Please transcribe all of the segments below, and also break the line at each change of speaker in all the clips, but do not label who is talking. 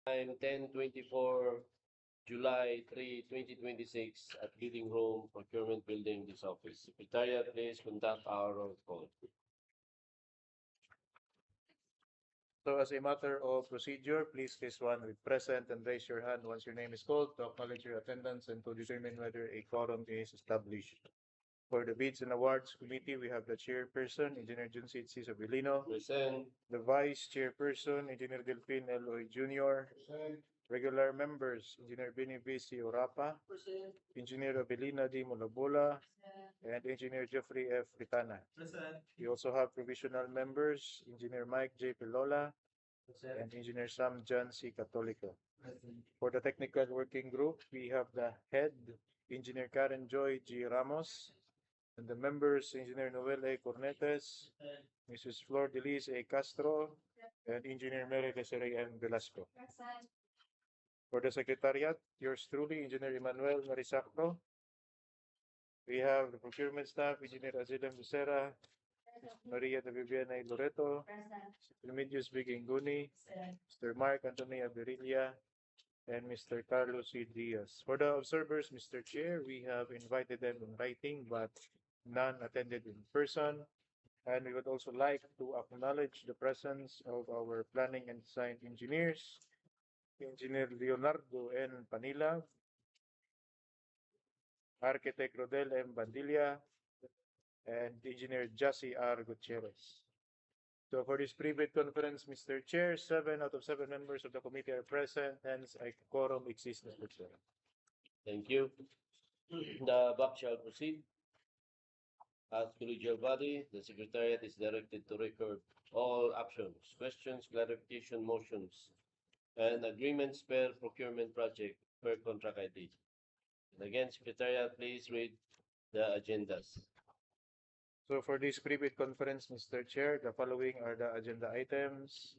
Time 10:24, July 3, 2026 at Bidding Room, Procurement Building, this office. Secretariat, please conduct our roll call.
So as a matter of procedure, please raise one with present and raise your hand once your name is called to acknowledge your attendance and to determine whether a quorum is established. For the Bids and Awards Committee, we have the chairperson, Engineer Junsit C. Sabilino,
Present.
the vice chairperson, Engineer Delphin Eloy Jr., regular members, Engineer Benny V. C. Orapa, Engineer Abelina D. Mulabola, and Engineer Jeffrey F. Ritana. We also have provisional members, Engineer Mike J. Pilola, and Engineer Sam John C. Catolico. For the technical working group, we have the head, Engineer Karen Joy G. Ramos, and the members, Engineer Noel A. Cornetes, Mrs. Flor Delis A. Castro, and Engineer Mary Desiree M. Velasco. For the secretariat, yours truly, Engineer Emmanuel Marisacto. We have the procurement staff, Engineer Azilem Lucera, Maria de Viviana Loreto, Remedios Biginguni, Mr. Mark Anthony Aberilla, and Mr. Carlos C. Diaz. For the observers, Mr. Chair, we have invited them in writing, but none attended in person. And we would also like to acknowledge the presence of our planning and design engineers, Engineer Leonardo N. Panila, Architect Rodel M. Bandilla, and Engineer Jassy R. Gutierrez. So for this pre-bid conference, Mr. Chair, 7 out of 7 members of the committee are present, hence a quorum exists, Mr. Chair.
Thank you. The BAC shall proceed. As collegial body, the Secretariat is directed to record all actions, questions, clarification, motions, and agreements per procurement project per contract ID. And again, Secretariat, please read the agendas.
So for this pre-bid conference, Mr. Chair, the following are the agenda items.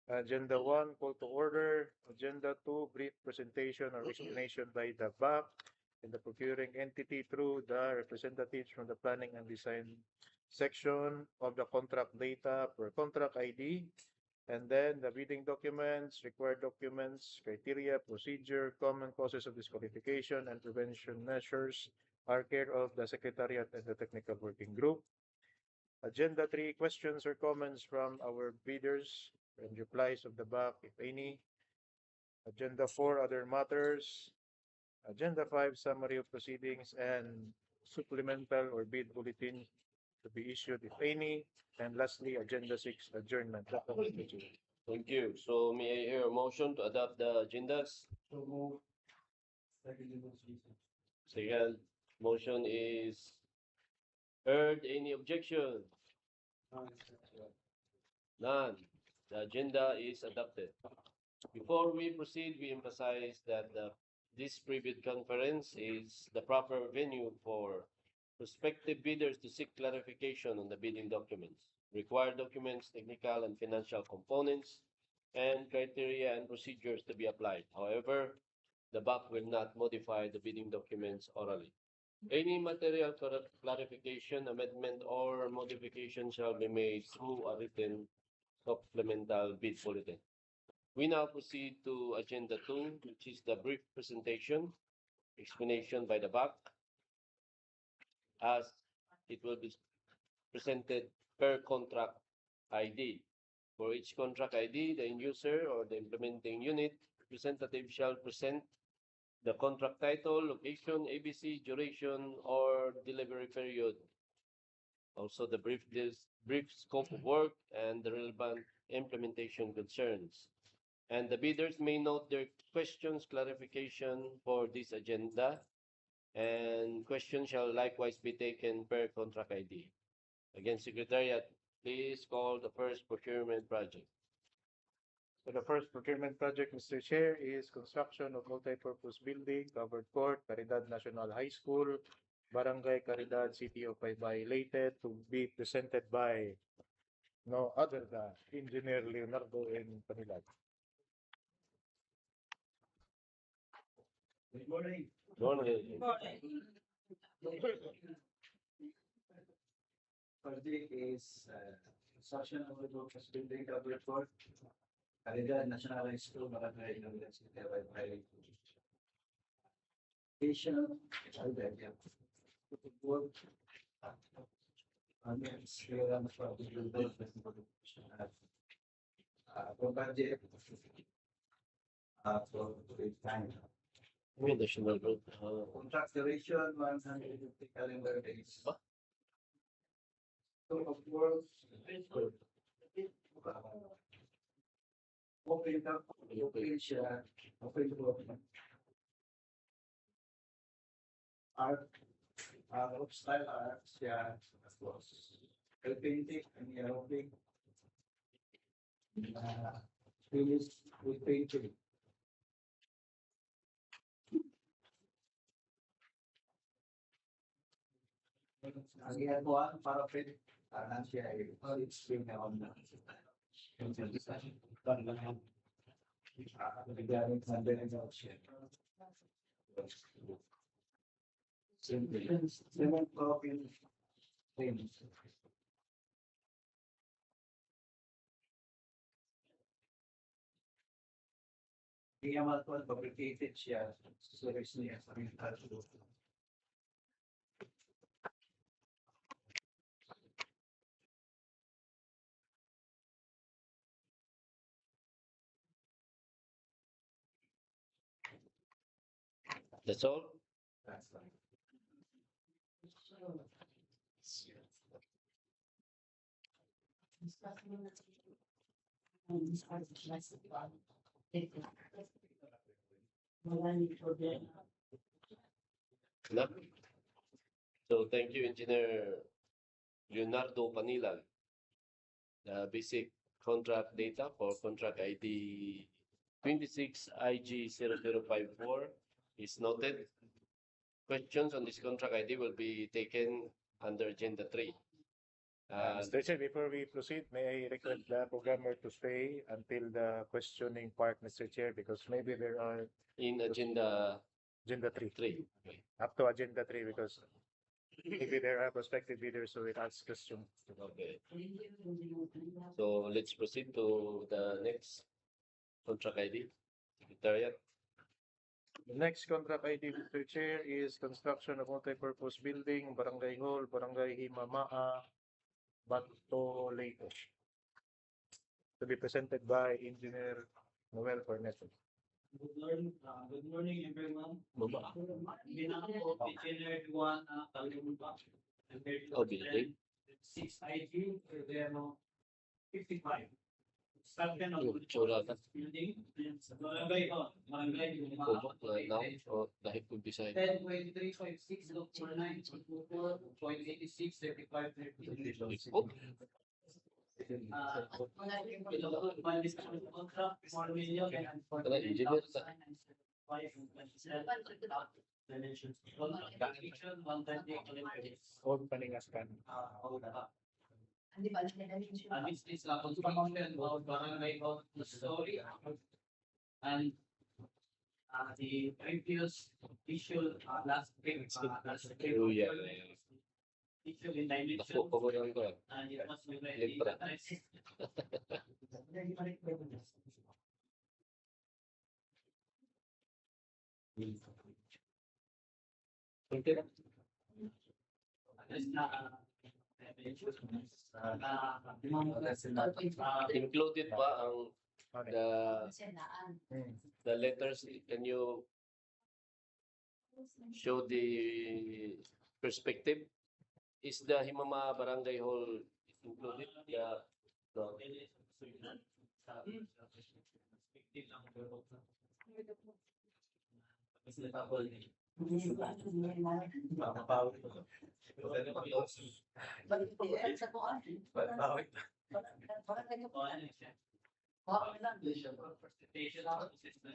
Agenda 1, call to order. Agenda 2, brief presentation or explanation by the BAC and the procuring entity through the representatives from the planning and design section of the contract data per contract ID. And then the bidding documents, required documents, criteria, procedure, common causes of disqualification, and prevention measures are care of the Secretariat and the Technical Working Group. Agenda 3, questions or comments from our bidders and replies of the BAC, if any. Agenda 4, other matters. Agenda 5, summary of proceedings and supplemental or bid bulletin to be issued, if any. And lastly, Agenda 6, adjournment.
Thank you. So may I hear a motion to adopt the agendas?
So move.
Second motion is heard. Any objection? None. The agenda is adopted. Before we proceed, we emphasize that this pre-bid conference is the proper venue for prospective bidders to seek clarification on the bidding documents, required documents, technical and financial components, and criteria and procedures to be applied. However, the BAC will not modify the bidding documents orally. Any material clarification, amendment, or modification shall be made through a written supplemental bid bulletin. We now proceed to Agenda 2, which is the brief presentation, explanation by the BAC, as it will be presented per contract ID. For each contract ID, the end user or the implementing unit representative shall present the contract title, location, ABC, duration, or delivery period. Also, the brief scope of work and the relevant implementation concerns. And the bidders may note their questions, clarification for this agenda, and questions shall likewise be taken per contract ID. Again, Secretariat, please call the first procurement project.
So the first procurement project, Mr. Chair, is construction of multi-purpose building, covered court, Caridad National High School, Barangay Caridad, City of Baybay-Southern, to be presented by no other than Engineer Leonardo N. Panila.
Good morning.
Morning.
Project is construction of the purpose building covered court, Caridad National High School, Barangay, University, Patient, work, budget, for time.
Additional group.
Contract duration, 150 calendar days.
Huh?
Scope of work, open up, open share, open work. Art, style art, yeah, of course. Oil painting and aerobic. Finish with painting. Ang ginagawa para pwede siya ay explain na on regarding sa benefit. Cement coffee things. Hindi naman po fabricated siya. Service niya sa mga tao.
That's all?
That's right.
Enough? So thank you, Engineer Leonardo Panilag. The basic contract data for contract ID 26IG0054 is noted. Questions on this contract ID will be taken under Agenda 3.
Mr. Chair, before we proceed, may I request the programmer to stay until the questioning part, Mr. Chair, because maybe there are
In Agenda
agenda 3,
3. Okay.
up to agenda 3, because maybe there are prospective bidders who will ask questions.
Okay. So let's proceed to the next contract ID. Secretariat.
The next contract ID, Mr. Chair, is construction of multi-purpose building, Barangay Hall, Barangay Himama-a, Bato, Leyte. To be presented by Engineer Noel Corneto.
Good morning, everyone.
Baba.
Bilang po, Engineer Juan Talumba.
Oh, building.
6 IG, there are 55. Construction of
Yung tsura ka.
building. Sa Barangay Hall, Barangay
Kubok na now o dahil kung design.
10.3.6.49.24.86 35
Oh,
my discussion contract 4 million and
Wala, engineer sa.
5 dimensions. Construction 130 kilometers.
Old Paningaskan.
This is a construction of Barangay Hall story. And the previous issue last week,
Oh, yeah.
issue in dimension,
Ako, pagulang ko.
and it was already
Lepra.
addressed.
Okay.
Address na
Included ba ang the letters? Can you show the perspective? Is the Himama Barangay Hall included? Yeah. No.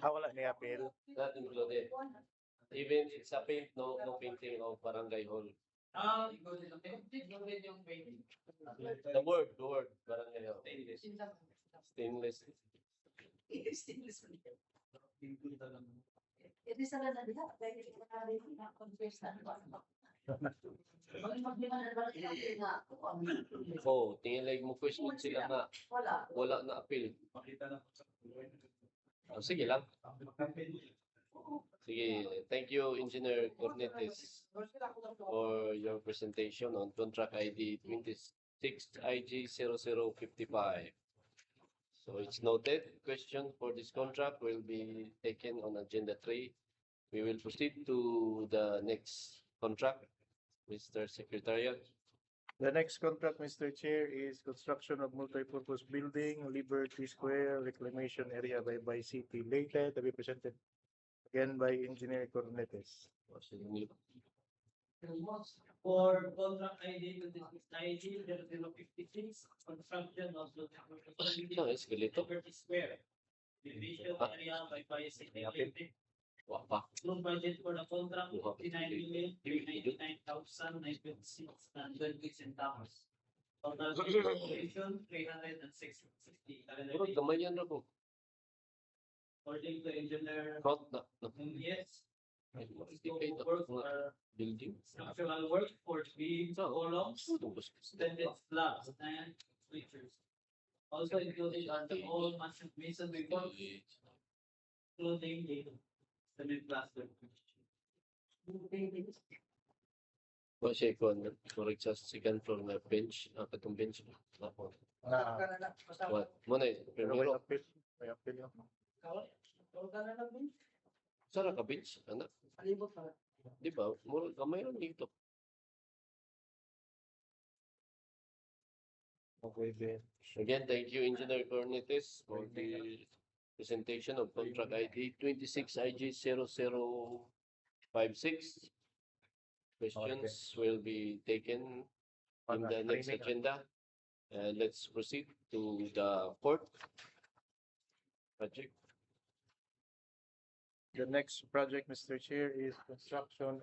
Wala ni appeal.
Not included. Even it's a paint, no painting of Barangay Hall. The word Barangay Hall. Stainless. Oh, tingin like mo question sila nga. Wala na appeal. Oh, sige lang. Sige, thank you, Engineer Cornetes, for your presentation on contract ID 26 IG 0055. So it's noted. Question for this contract will be taken on agenda 3. We will proceed to the next contract, Mr. Secretariat.
The next contract, Mr. Chair, is construction of multi-purpose building, Liberty Square, Reclamation Area by City Leyte, to be presented again by Engineer Cornetes.
For contract ID 26 ID 0056, construction of the
Escalator.
Liberty Square, division area by City Leyte.
Wah pa.
Total budget for the contract, 59,399,926 and 20 centavos. Total calculation, 360.
Pero gamay yan na po.
According to engineer,
Front na.
yes,
Estimate
work
ng
are
building.
structural work for beams, columns, extended slabs, and bleachers. Also included are the old masonry work, including the cement plaster.
Wa siya kon correct sa second floor na bench, katong bench. Ako. What? Mo na
Pero may
primero.
appeal. May appeal yun.
Sara ka bench, anak. Di ba? Mura gamay lang dito.
Okay, Ben.
Again, thank you, Engineer Cornetes, for the presentation of contract ID 26 IG 0056. Questions will be taken in the next agenda. And let's proceed to the fourth project.
The next project, Mr. Chair, is construction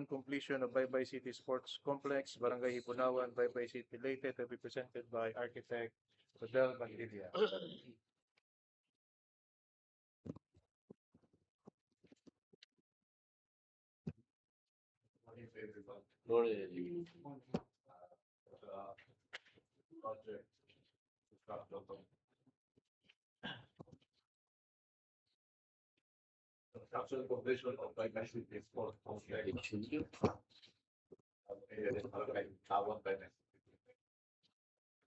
completion of Baybay City Sports Complex, Barangay Hibunawan, Baybay City Leyte, to be presented by architect Rodel Bandilla.
Morning.
Project construction completion of Baybay City Sports Complex.
Continue.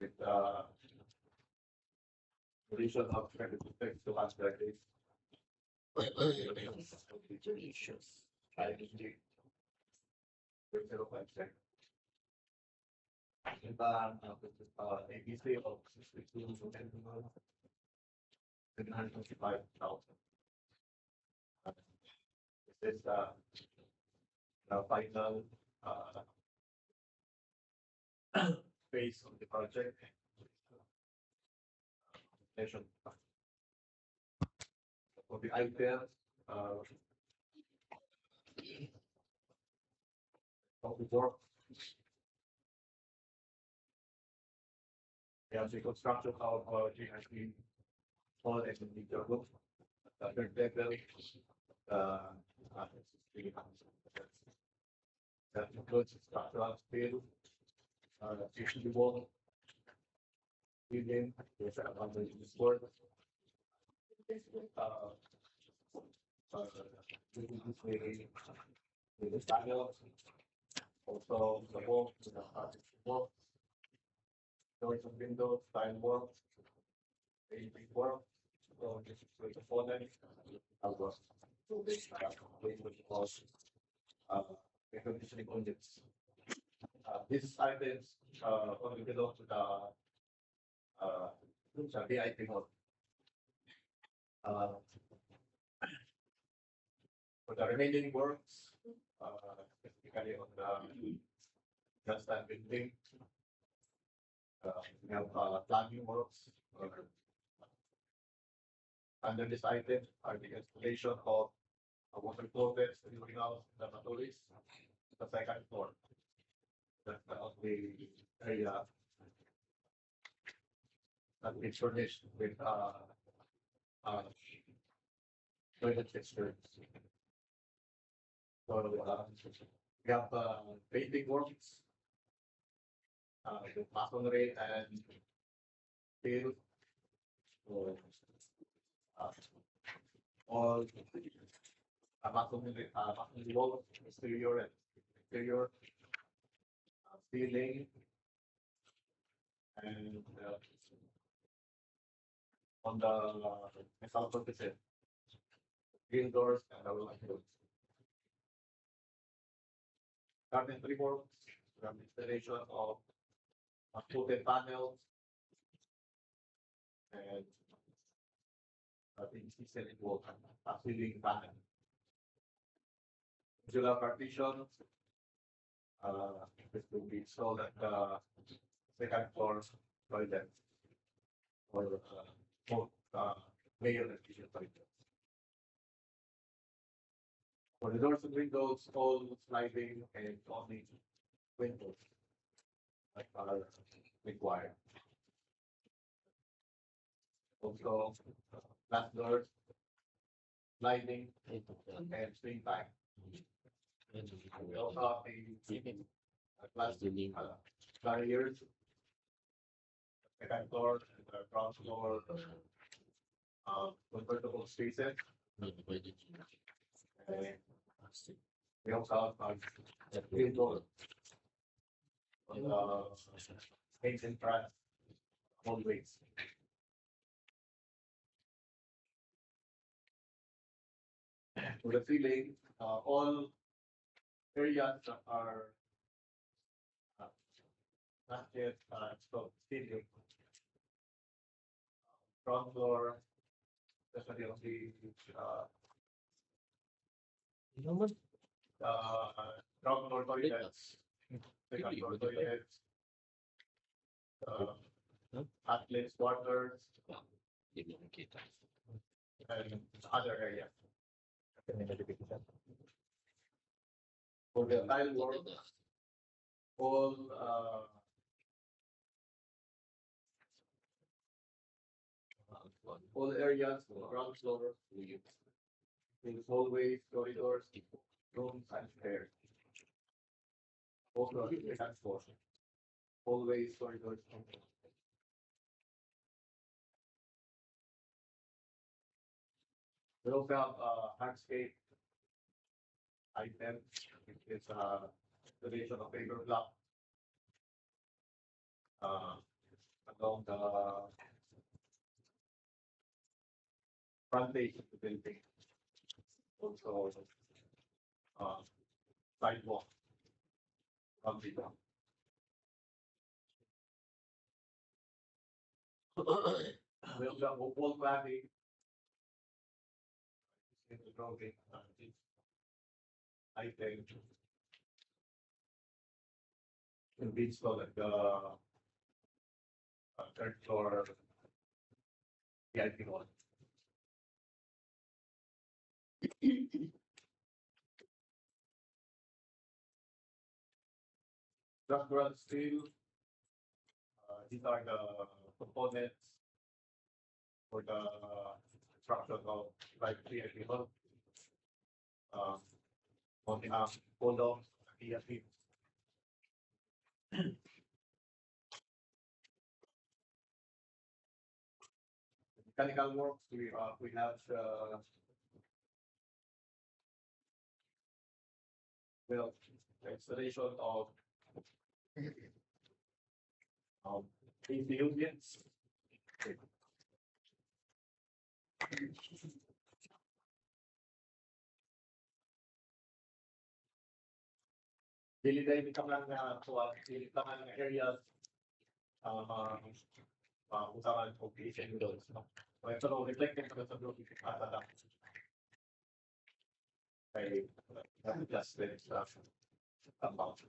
With completion of 26 to last decade. ABC of 725,000. This is the final phase of the project. Nation. For the items, of the work. Yeah, the construction of GIP all and the roof, third level, that includes structural steel, usually wall, building, there's a number in this work. The panels, also the wall, the wall, doors and windows, tile work, AV work, so this is the component. So this which was air conditioning units. These items only belong to the VIP hall. For the remaining works, specifically on the just that building, we have plumbing works. Under this item are the installation of a water closets, clearing out lavatories, the second floor. That's the only area that is furnished with toilet fixtures. So, we have, painting works. The masonry and steel. So, all, masonry wall, exterior and interior, ceiling, and, on the south of the set, green doors and our windows. Carpentry works, from installation of coated panels and things ceiling wall, ceiling panel. Modular partition, this will be installed at the second floor toilet or both mayor and kitchen toilet. For the doors and windows, all sliding and only windows that are required. Also, glass doors, sliding and swing back. We also have a glass barriers, second floor, and the ground floor, convertible spaces. And we also have a green door on the main entrance hallways. For the ceiling, all areas that are not yet installed ceiling. Ground floor, especially on the ground floor toilets, second floor toilets, outlets, waters, and other areas. For the tile work, all areas, ground floor, in hallways, corridors, rooms, and stairs. Also, the second floor, hallways, corridors, and stairs. We also have hardscape item, which is installation of paper block along the front face of the building. Also, sidewalk from the ground. We also have wall cladding. In the drawing, I think can be installed at the third floor VIP one. Structural steel, these are the components for the construction of like VIP one. On the hold on VIP. Mechanical works, we have well, installation of AC units. Dili ka lang dili ka lang areas usapan of patient goals. So ito no, reflected ko sa blue ata lang. Ay, just the instruction. About.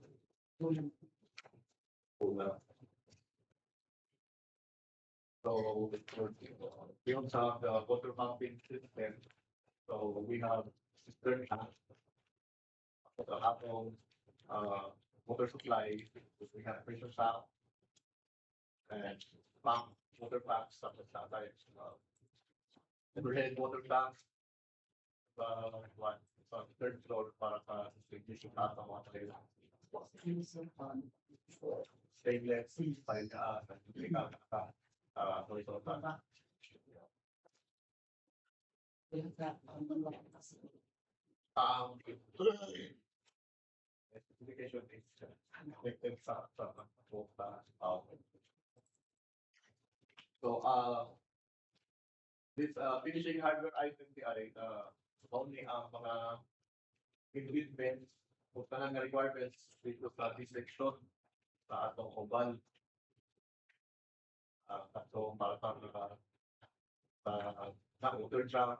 So we also have the water pumping system. So we have cistern tank, the hapon, water supply, we have pressure tap, and pump, water pumps, such as that, overhead water tanks, one sa third floor para sa distribution lahat ng mga trailer. Stainless, style ka, horizontal. Specification is reflected sa so this finishing hardware item ay only ang mga equipment o tanang requirements dito sa this section sa atong oval. So para sa water truck,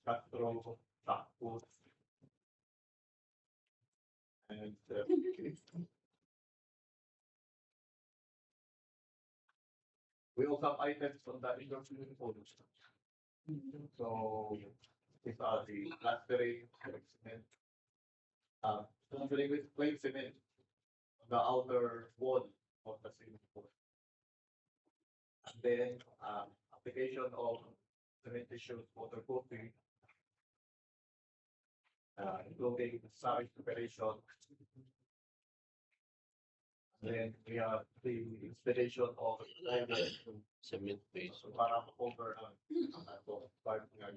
Castro, Takos, and we also have items on the indoor swimming pool. So these are the plastering, cement, plastering with plain cement on the outer wall of the swimming pool. And then application of cementitious waterproofing, including size preparation. Then we have the installation of
Cement base.
so para cover ang part ng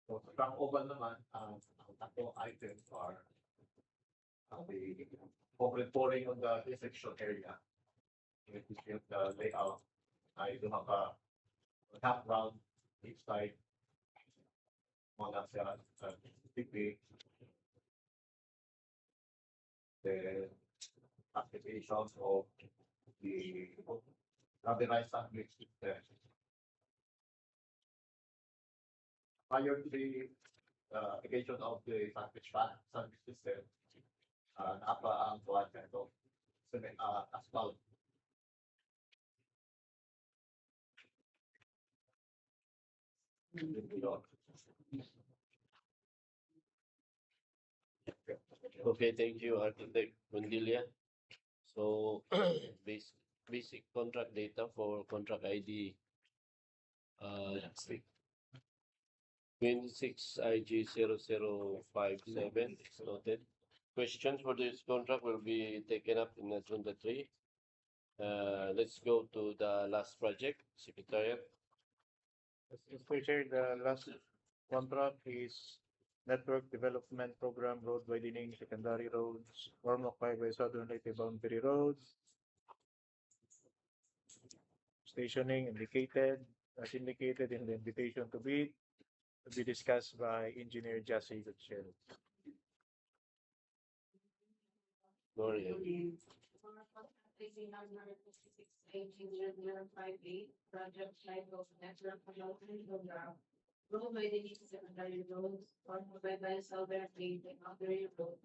so sa oval naman, ang tatlong items are the concrete pouring on the section area. If you see the layout, I do have a half round each side. Mula sa TP, the applications of the rubberized sandwich system. Prior to the application of the sandwich system, napa ang buwan of cement asphalt.
Okay, thank you, Architect Mundilia. So, basic contract data for contract ID 26 IG 0057 is noted. Questions for this contract will be taken up in agenda 3. Let's go to the last project, Secretariat.
Mr. Chair, the last contract is Network Development Program Road Widening Secondary Roads, Ormoc-Baybay-Southern Leyte Boundary Roads. Stationing indicated, as indicated in the invitation to bid, to be discussed by Engineer Jassy Gutierrez.
Gloria.
Placing number 56-18-058, project title Network Development Program. Road widening secondary roads, Ormoc-Baybay-Southern Leyte Boundary Road.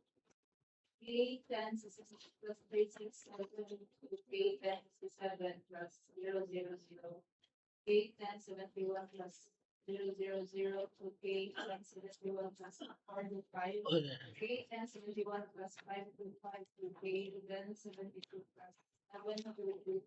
PA 1066 plus 36 to PA 1067 plus 000. PA 1071 plus 000 to PA 1071 plus 425. PA 1071 plus 525 to PA 1072 plus 722.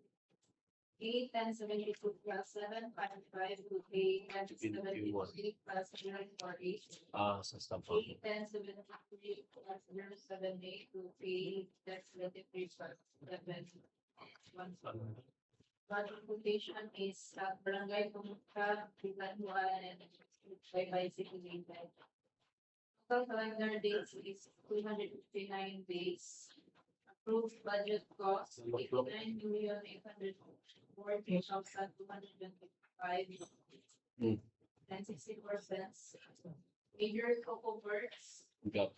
PA 1072 plus 755 to PA 1073 plus 048.
Sa staff.
PA 1073 plus 078 to PA 1073 plus 711. Project location is at Barangay Hibunawan and Baybay-Southern. Total calendar days is 259 days. Approved budget cost 89,840,225 and 60%. Major scope of works.
Got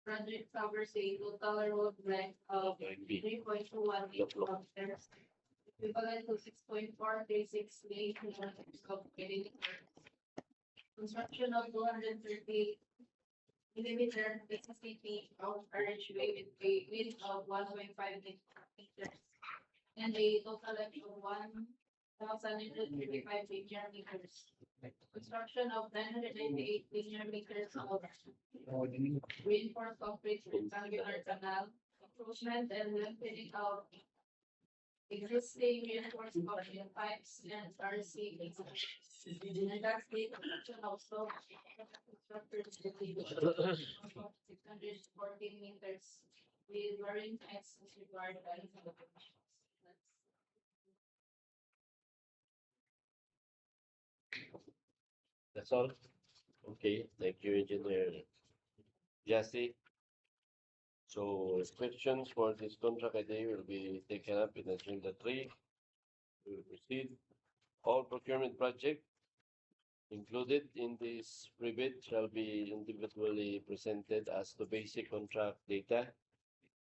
Project covers a total road length of 3.218 kilometers, equivalent to 6.436 kilometers of millimeters. Construction of 238 millimeter SCP of archway with a width of 1.5 meters and a total length of 1,135 linear meters. Construction of 998 linear meters of reinforced concrete rectangular canal improvement and lengthening of existing reinforced concrete pipes and RC. And that's the construction also. Constructors delivered 614 meters with varying heights as required by the regulations.
That's all. Okay, thank you, Engineer Jesse. So questions for this contract idea will be taken up in agenda 3. We will proceed. All procurement project included in this pre-bid shall be individually presented as the basic contract data.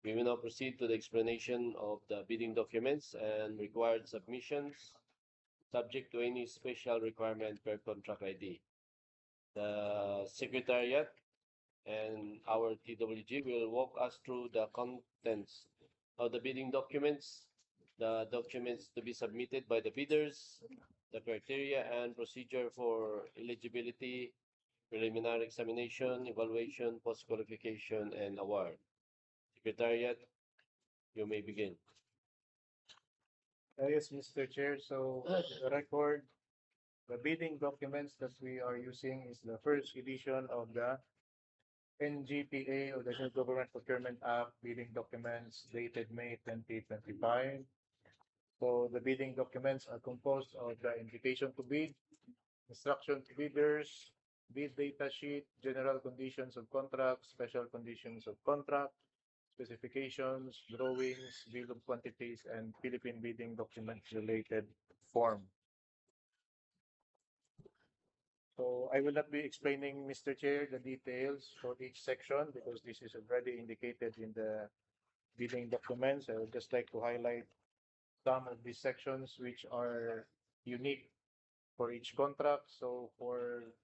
We will now proceed to the explanation of the bidding documents and required submissions, subject to any special requirement per contract ID. The Secretariat and our TWG will walk us through the contents of the bidding documents, the documents to be submitted by the bidders, the criteria and procedure for eligibility, preliminary examination, evaluation, post-qualification, and award. Secretariat, you may begin.
Yes, Mr. Chair. So, the record, the bidding documents that we are using is the first edition of the NGPA, or the New Government Procurement Act bidding documents dated May 2025. So the bidding documents are composed of the invitation to bid, instruction to bidders, bid data sheet, general conditions of contract, special conditions of contract, specifications, drawings, bill of quantities, and Philippine bidding documents related form. So I will not be explaining, Mr. Chair, the details for each section because this is already indicated in the bidding documents. I would just like to highlight some of these sections which are unique for each contract. So for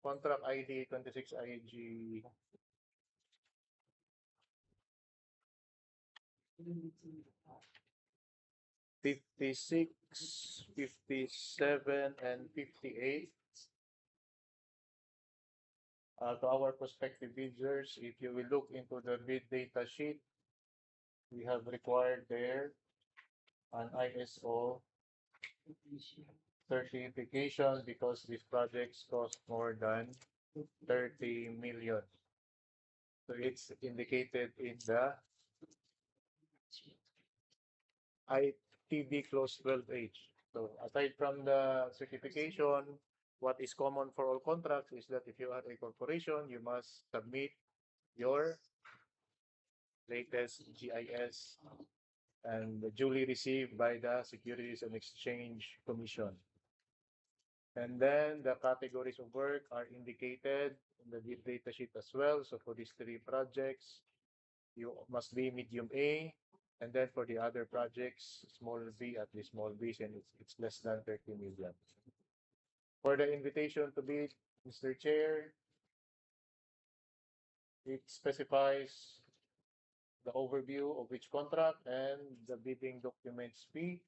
contract ID 26 IG 56, 57, and 58. To our prospective bidders, if you will look into the bid data sheet, we have required there an ISO certification because these projects cost more than 30 million. So it's indicated in the ITD Clause 12H. So aside from the certification, what is common for all contracts is that if you are a corporation, you must submit your latest GIS and duly received by the Securities and Exchange Commission. And then the categories of work are indicated in the bid data sheet as well. So for these 3 projects, you must be medium A. And then for the other projects, small b at least small b's, and it's less than 30 million. For the invitation to bid, Mr. Chair, it specifies the overview of each contract and the bidding documents fee.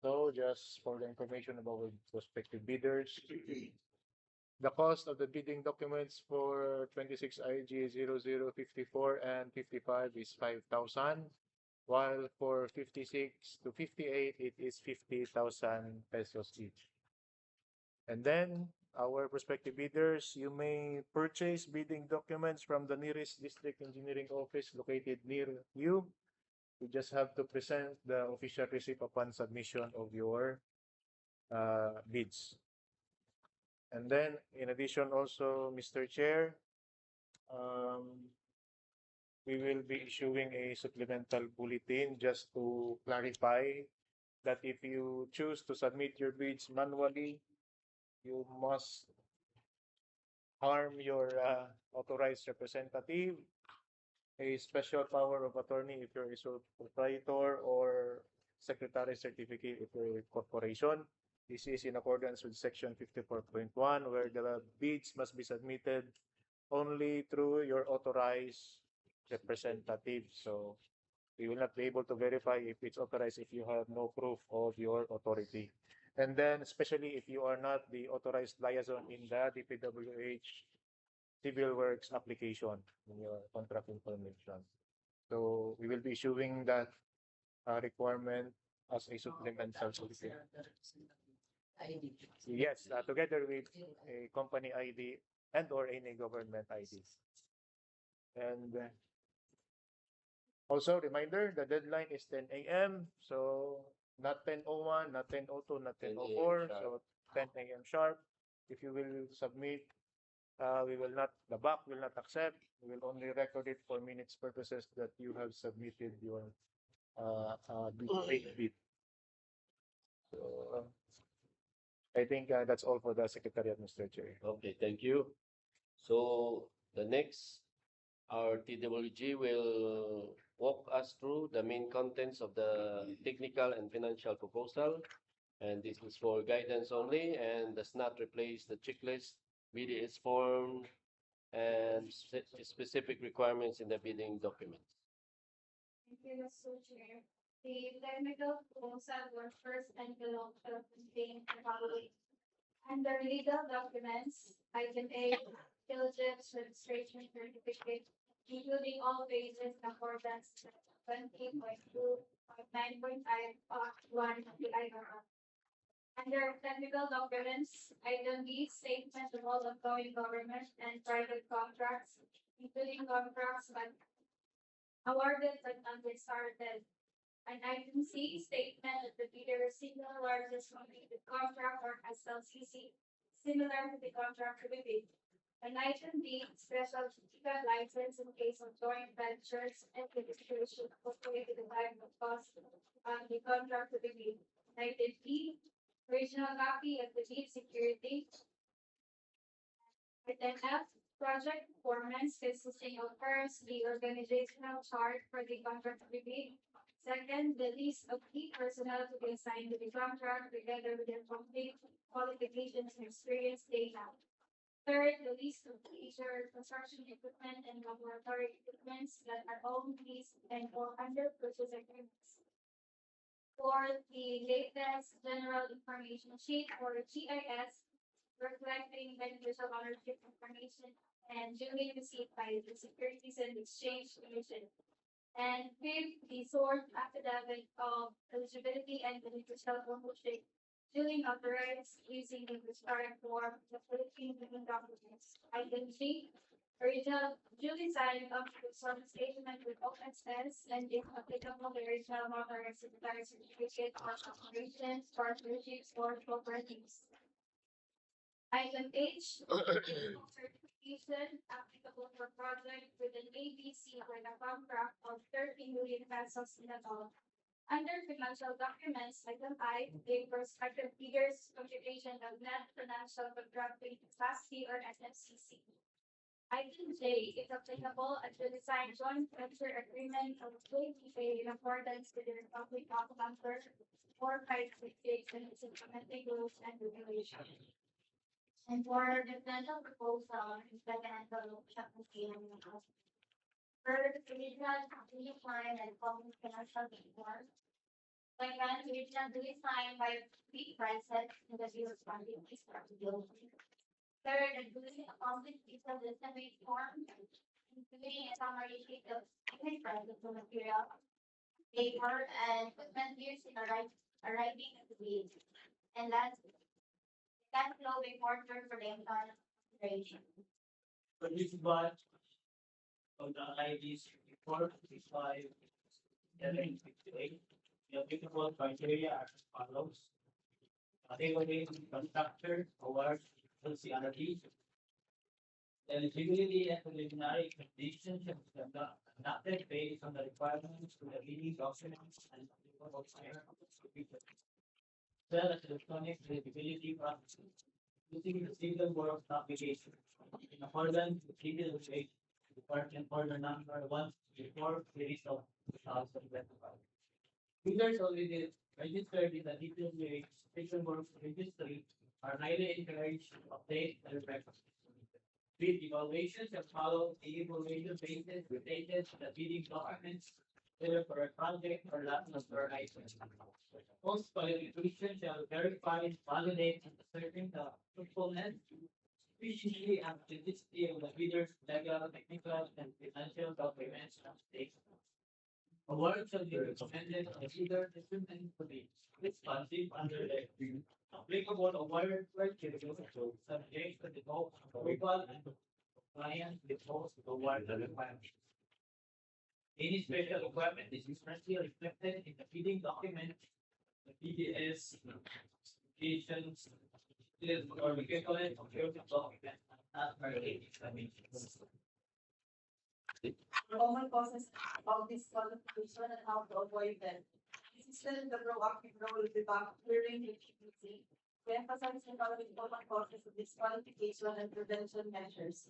So just for the information about our prospective bidders, the cost of the bidding documents for 26 IG 0054 and 55 is 5,000, while for 56 to 58, it is 50,000 pesos each. And then our prospective bidders, you may purchase bidding documents from the nearest district engineering office located near you. You just have to present the official receipt upon submission of your bids. And then, in addition also, Mr. Chair, we will be issuing a supplemental bulletin just to clarify that if you choose to submit your bids manually, you must harm your authorized representative, a special power of attorney if you're a sole proprietor, or secretary certificate if you're a corporation. This is in accordance with section 54.1, where the bids must be submitted only through your authorized representative. So we will not be able to verify if it's authorized if you have no proof of your authority. And then, especially if you are not the authorized liaison in the DPWH civil works application in your contract information. So we will be issuing that requirement as a supplemental certificate. Yes, together with a company ID and or any government ID. And also reminder, the deadline is 10 a.m. So not 10:01, not 10:02, not 10:04. So 10 a.m. sharp. If you will submit, we will not, the back will not accept. We will only record it for minutes purposes that you have submitted your bid. So I think that's all for the Secretariat, Mr. Chair.
Okay, thank you. So the next, our TWG will walk us through the main contents of the technical and financial proposal. And this is for guidance only and does not replace the checklist, BDS form, and specific requirements in the bidding documents.
Thank you, Mr. Chair. The technical proposal was first enveloped contained the following. Under legal documents, item A, diligence registration certificate, including all phases in accordance with 20.2 of 9.5 of 1 of the IRR. Under technical documents, item B, statement of all ongoing government and private contracts, including contracts but awarded but not started. An item C, statement of the bidder single largest completed contract or SLCC, similar to the contract to be bid. An item D, special certificate license in case of joint ventures and the distribution of the time of cost on the contract to be bid. Item E, original copy of the bid security. Item F, project performance consisting of first, the organizational chart for the contract to be bid. Second, the list of key personnel to be assigned to the contract together with their complete qualifications and experience data. Third, the list of major construction equipment and laboratory equipments that are owned, leased, and or under purchase agreements. Fourth, the latest general information sheet or GIS reflecting beneficial ownership information and duly received by the Securities and Exchange Commission. And fifth, the sworn affidavit of eligibility and beneficial ownership duly authorized using the prescribed form of the Philippine Living Documents. Item G, original duly signed sworn statement with OSS and if applicable, the original authorized secretary certificate for operations, partnerships, or cooperatives. Item H, certification applicable for project with an ABC with a contract of 30 million pesos in a dollar. Under financial documents, item I, the prospective figures computation of net financial contracting capacity or SFCC. Item J, if applicable, a design joint venture agreement of DPWH in accordance with the Republic of Bangladesh or clarification its implementing rules and regulations. And for the financial proposal, is the financial application. Further, the original company plan and public financial report. Second, original design by peak prices in the deal funding is responsibility. Third, the duly accomplished detailed estimate form, including a summary sheet of prices of material, paper, and equipment used in arriving at the bid. And lastly, cash flow report for the entire operation.
For this batch of the IDs report, 65, 758, the applicable criteria are as follows. Category contractor, award, LCRT. Eligibility and preliminary conditions of the conducted based on the requirements to the bidding documents and applicable fire certificate. Well as electronic eligibility processes using the civil works application in accordance with DPWH Department Order Number 134 series of 2025. Bidders already registered in the DPWH Civil Works Registry are highly encouraged to update their records. Bid evaluations have followed the evaluation basis related to the bidding documents, whether for a project or lot number item. Post qualification shall verify, validate, and ascertain the truthfulness, efficiently and authenticity of the bidders' legal, technical, and financial documents and statements. Award shall be recommended to the bidder determined to be responsive under the applicable award criteria, subject to the approval and compliance with most award requirements. Any special requirement is expressly reflected in the bidding document, the PDS, specifications, or the equivalent procurement document, not related examinations.
Common causes of disqualification and how to avoid them. This is still the proactive role of the bank during the TPC. We emphasize the following common causes of disqualification and prevention measures.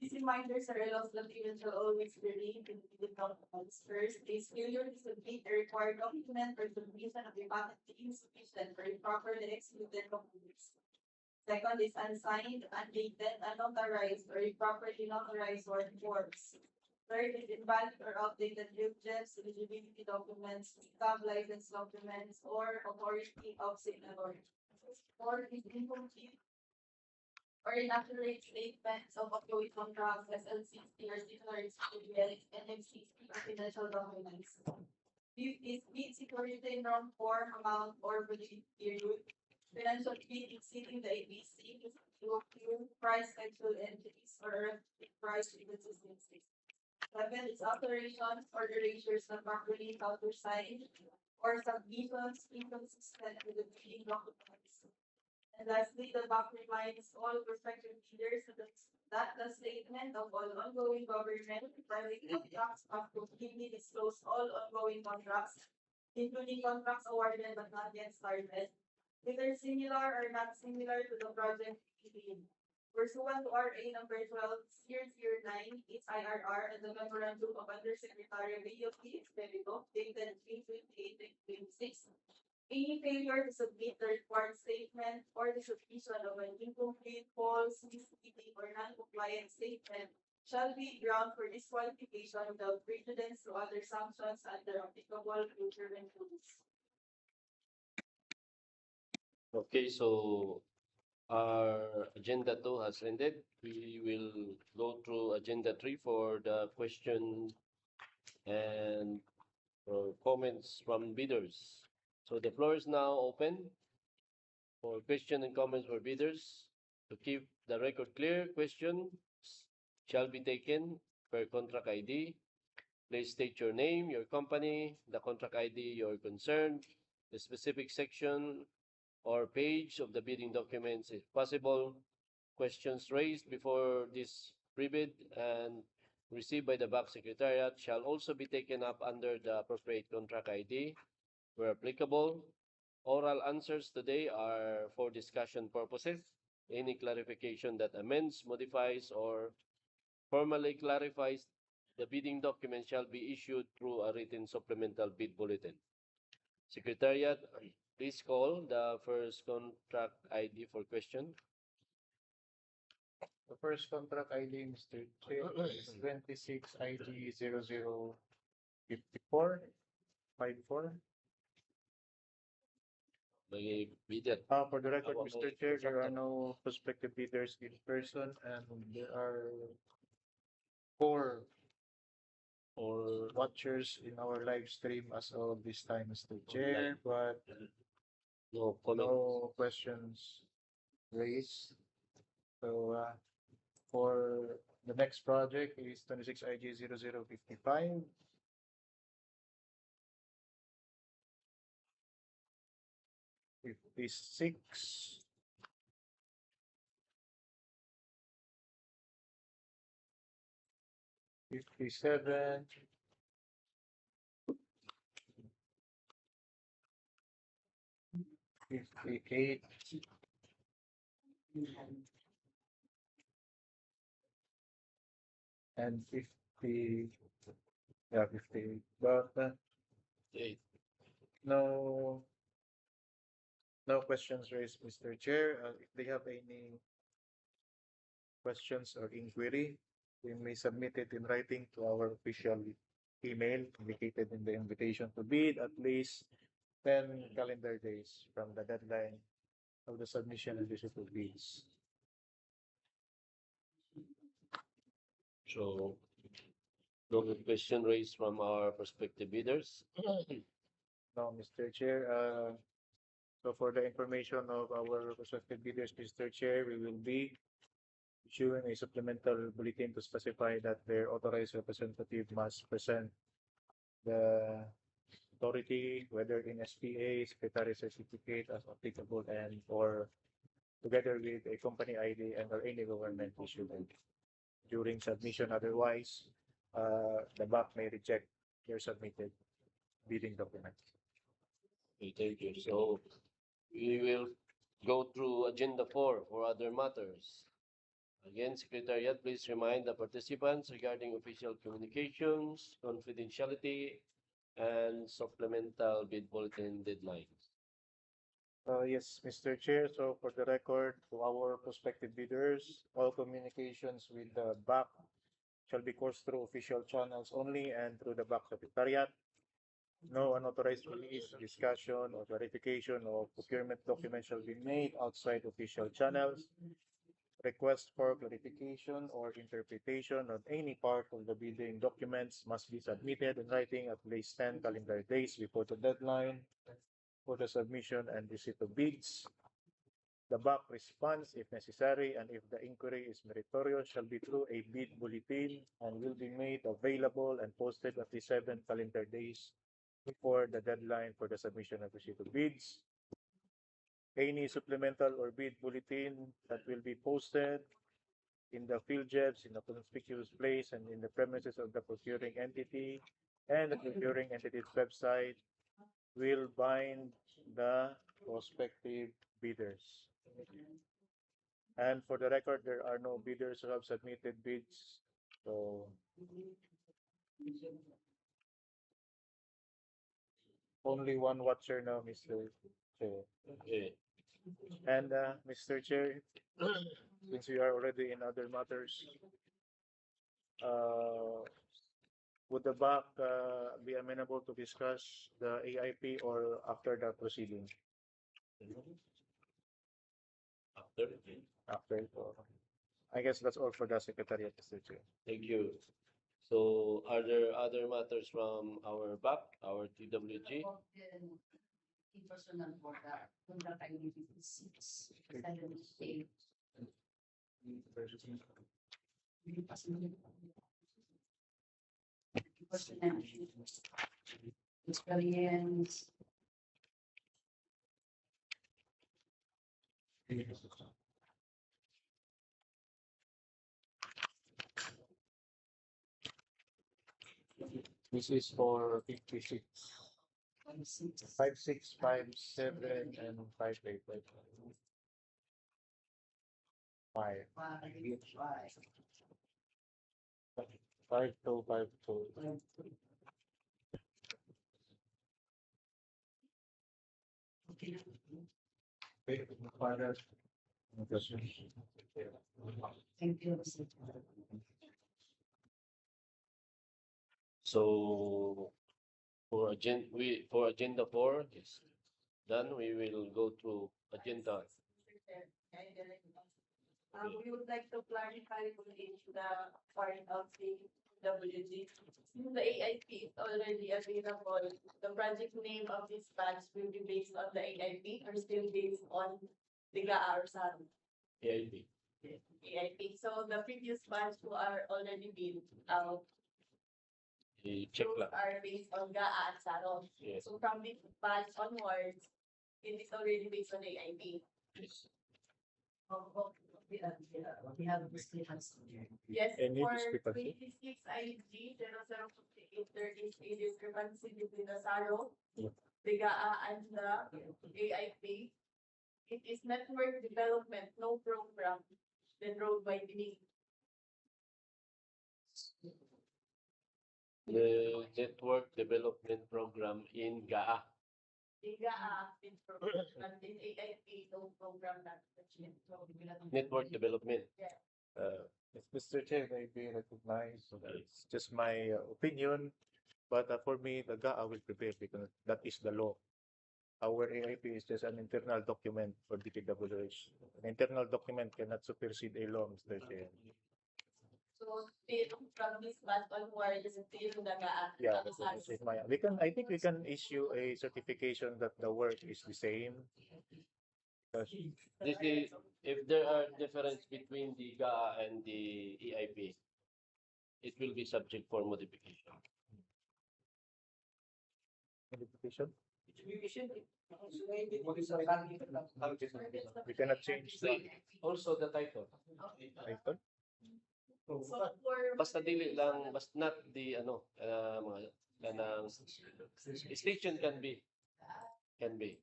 These reminders are laws that even shall always be read in the documents. First is failure to submit a required document or submission of a patent insufficient or improperly executed documents. Second is unsigned, undated, unauthorized, or improperly notarized forms. Third is invalid or outdated judges, eligibility documents, stamp license documents, or authority of signatory. Fourth is incomplete or inaccurate statements of ongoing contracts, SLCC or signatories, NMCC or financial documents. Fifth is bid security in wrong form, amount, or budget period. Financial bid exceeding the ABC to occur price actual entries or price inconsistencies. Seven is alterations or erasures not properly countersigned or submissions inconsistent with the bidding documents. And lastly, the bank reminds all prospective bidders that the statement of all ongoing government private contracts must completely disclose all ongoing contracts, including contracts awarded but not yet started, whether similar or not similar to the project bid. Pursuant to RA number 12-009, its IRR and the memorandum of Undersecretary of DOT, dated 3/28/2026. Any failure to submit the required statement or the submission of an incomplete, false, misleading, or non-compliant statement shall be ground for disqualification without precedence to other sanctions under applicable procurement rules.
Okay, so our agenda 2 has ended. We will go through agenda 3 for the question and comments from bidders. So the floor is now open for question and comments for bidders. To keep the record clear, questions shall be taken per contract ID. Please state your name, your company, the contract ID you're concerned, the specific section or page of the bidding documents if possible. Questions raised before this pre-bid and received by the BAC Secretariat shall also be taken up under the appropriate contract ID where applicable. Oral answers today are for discussion purposes. Any clarification that amends, modifies, or formally clarifies the bidding document shall be issued through a written supplemental bid bulletin. Secretariat, please call the first contract ID for question.
The first contract ID, Mr. Chair, is 26 ID 0054 54.
May bidder.
For the record, Mr. Chair, there are no prospective bidders in person and there are 4
Or
watchers in our live stream as of this time, Mr. Chair, but
no comment.
no questions raised. So for the next project is 26 IG 0055. 56. 57. 58. And 50. Yeah, 58. But
Eight.
no questions raised, Mr. Chair. If they have any questions or inquiry, we may submit it in writing to our official email indicated in the invitation to bid at least 10 calendar days from the deadline of the submission of digital bids.
So, no question raised from our prospective bidders.
No, Mr. Chair, so for the information of our prospective bidders, Mr. Chair, we will be issuing a supplemental bulletin to specify that their authorized representative must present the authority, whether in SPA, secretary certificate as applicable, and or together with a company ID and or any government issue during submission. Otherwise, the BAC may reject their submitted bidding documents.
Okay, thank you. So, we will go through agenda 4 for other matters. Again, Secretariat, please remind the participants regarding official communications, confidentiality, and supplemental bid bulletin deadlines.
Yes, Mr. Chair, so for the record, to our prospective bidders, all communications with the BAC shall be coursed through official channels only and through the BAC Secretariat. No unauthorized release, discussion, or clarification of procurement documents shall be made outside official channels. Request for clarification or interpretation on any part of the bidding documents must be submitted in writing at least 10 calendar days before the deadline for the submission and receipt of bids. The BAC response, if necessary, and if the inquiry is meritorious, shall be through a bid bulletin and will be made available and posted at least 7 calendar days before the deadline for the submission and receipt of bids. Any supplemental or bid bulletin that will be posted in the field jobs in a conspicuous place and in the premises of the procuring entity and the procuring entity's website will bind the prospective bidders. And for the record, there are no bidders who have submitted bids. So only one watcher now, Mr. Chair.
Okay.
And Mr. Chair, since we are already in other matters, would the BAC be amenable to discuss the AIP or after the proceeding?
After.
After. I guess that's all for the Secretariat, Mr. Chair.
Thank you. So, are there other matters from our BAC, our TWG?
Personal for the activities. 7 experience.
This is for 56. 5, 6, 5, 7, and 5, 8. 5. 5, 2, 5, 2.
Thank you.
So, for agenda 4 is done. We will go to agenda.
We would like to clarify with the part of the WG. Since the AIP is already available, the project name of this batch will be based on the AIP or still based on the GAA or SARO?
AIP.
AIP. So the previous batch who are already been out,
Check
those
lang.
are based on GAA and SARO.
Yes.
So from this batch onwards, it is already based on AIP.
Yes.
We have a discrepancy.
Yes,
Any
for
discrepancy?
26 IG 0058, there is a discrepancy between the SARO,
Yeah.
the GAA, and the AIP. It is network development, no program, then road widening.
The network development program in GAA.
The GAA is program, and in AIP, no program that.
Network development.
Yeah.
If Mr. Chair may be recognized, it's just my opinion, but for me, the GAA will prevail because that is the law. Our AIP is just an internal document for DPWH. An internal document cannot supersede a law, Mr. Chair.
So, from this month onward, still
Yeah, that's what it is. We can, I think we can issue a certification that the work is the same. Because
This is, if there are difference between the GA and the EIP, it will be subject for modification.
modification, we cannot change the
Also the title.
title.
So, for.
Basta dili lang, basta not the mga kanang station can be
Can we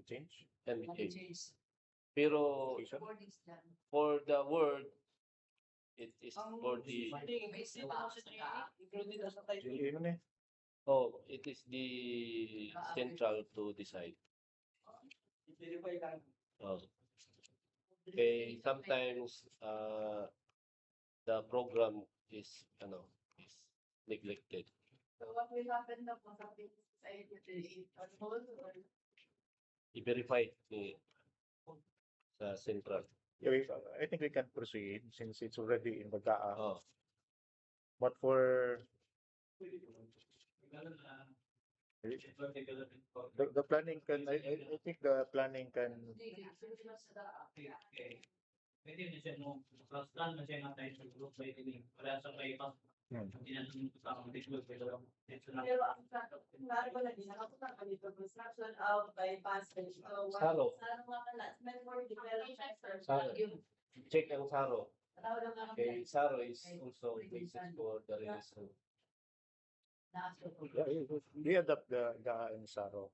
change?
changed. Pero
Location?
for the word, it is for the
Yun eh.
it is the central to decide. Oh. Okay, sometimes the program is neglected.
So, what will happen na po sa society on hold or?
I-verify ni sa central.
Yeah, I think we can proceed since it's already in the GAA.
Oh,
But for the planning can, I think the planning can,
Pwede na siya nung plus plan na siya natin sa group by tinig. Wala sa bypass. Hindi na sumunod sa mga technical pero ito na.
Pero ang kunwari ko lagi, nakapunta ka dito, construction of bypass. So,
Saro.
Saro nga pala, meant for development for
Saro.
yun.
check ang SARO.
Tawag lang ang
Okay, SARO is also basis for the release of
yeah, we adapt the GAA and SARO.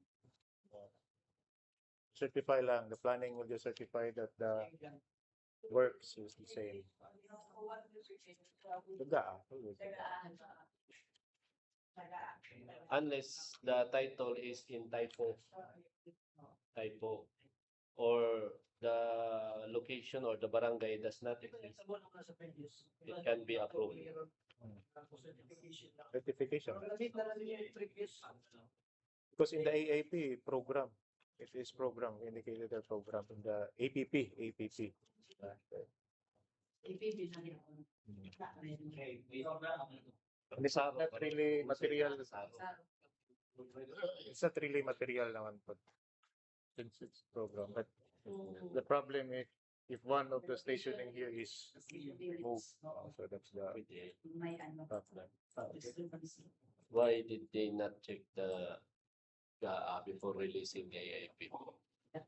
Certify lang, the planning will just certify that the works is the same. The GAA.
unless the title is in typo or the location or the barangay does not exist, it can be approved.
Certification. Because in the AAP program, it is program, indicated the program in the APP. And it's not really material. It's not really material naman po. Since it's program. But the problem is if one of the stationing here is moved, so that's the problem.
Why did they not check the GAA before releasing the AIP?
That's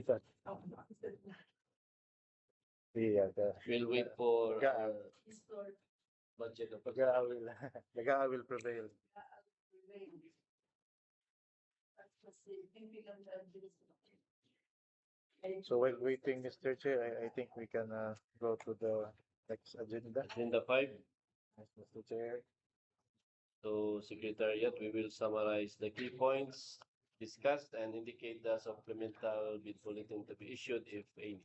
it. Yeah,
We'll wait for
GAA.
our budget
the GAA will prevail. So while waiting, Mr. Chair, I think we can go to the next agenda.
Agenda 5.
Yes, Mr. Chair.
So, Secretariat, we will summarize the key points discussed and indicate the supplemental bid bulletin to be issued if any.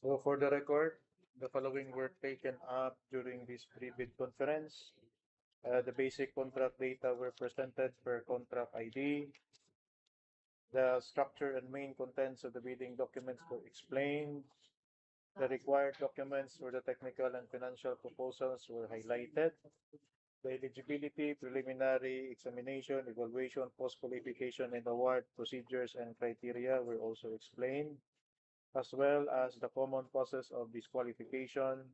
So for the record, the following were taken up during this pre-bid conference. The basic contract data were presented per contract ID. The structure and main contents of the bidding documents were explained. The required documents for the technical and financial proposals were highlighted. The eligibility, preliminary examination, evaluation, post-qualification, and award procedures and criteria were also explained, as well as the common process of disqualification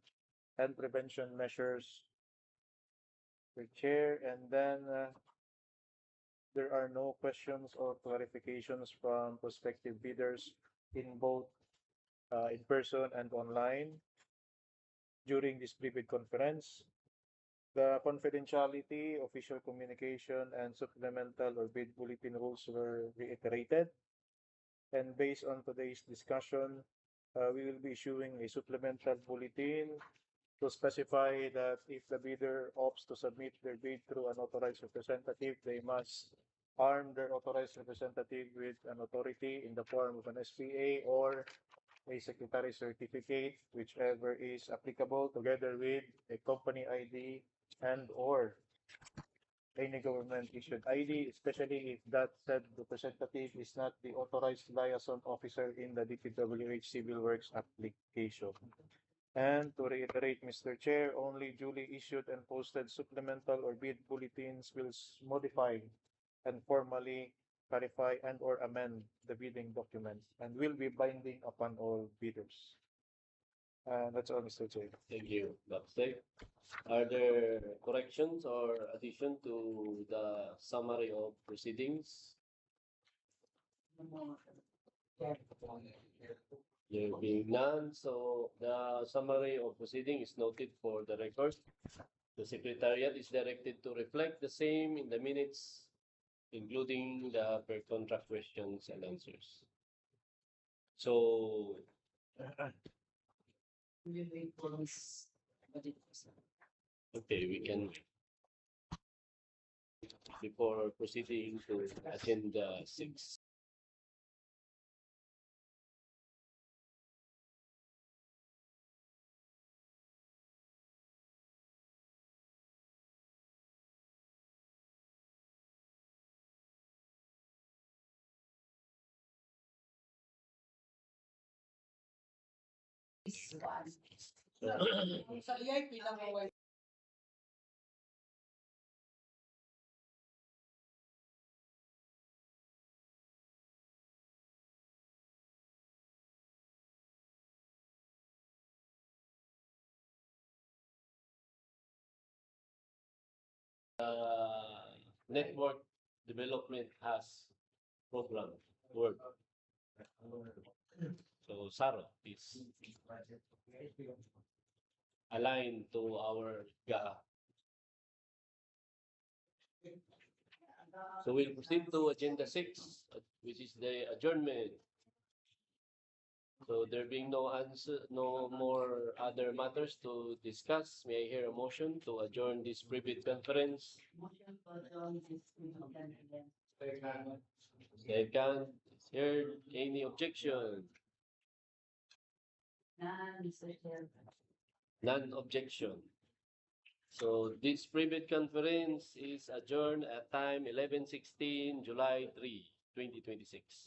and prevention measures. The chair, and then there are no questions or clarifications from prospective bidders in both in person and online during this pre-bid conference. The confidentiality, official communication, and supplemental or bid bulletin rules were reiterated. And based on today's discussion, we will be issuing a supplemental bulletin to specify that if the bidder opts to submit their bid through an authorized representative, they must arm their authorized representative with an authority in the form of an SPA or a secretary certificate, whichever is applicable, together with a company ID and or any government issued ID, especially if that said representative is not the authorized liaison officer in the DPWH Civil Works application. And to reiterate, Mr. Chair, only duly issued and posted supplemental or bid bulletins will modify and formally clarify and or amend the bidding documents and will be binding upon all bidders. That's all, Mr. Chair.
Thank you, Backstek. Are there corrections or addition to the summary of proceedings? There being none, so the summary of proceeding is noted for the record. The Secretariat is directed to reflect the same in the minutes, including the per contract questions and answers. So, okay, we can before proceeding to agenda 6. Network development has program work. So Saro is aligned to our GAA. So we'll proceed to agenda 6, which is the adjournment. So there being no more other matters to discuss, may I hear a motion to adjourn this private conference? Second, heard any objection? None objection. So this private conference is adjourned at time 11:16, July 3, 2026.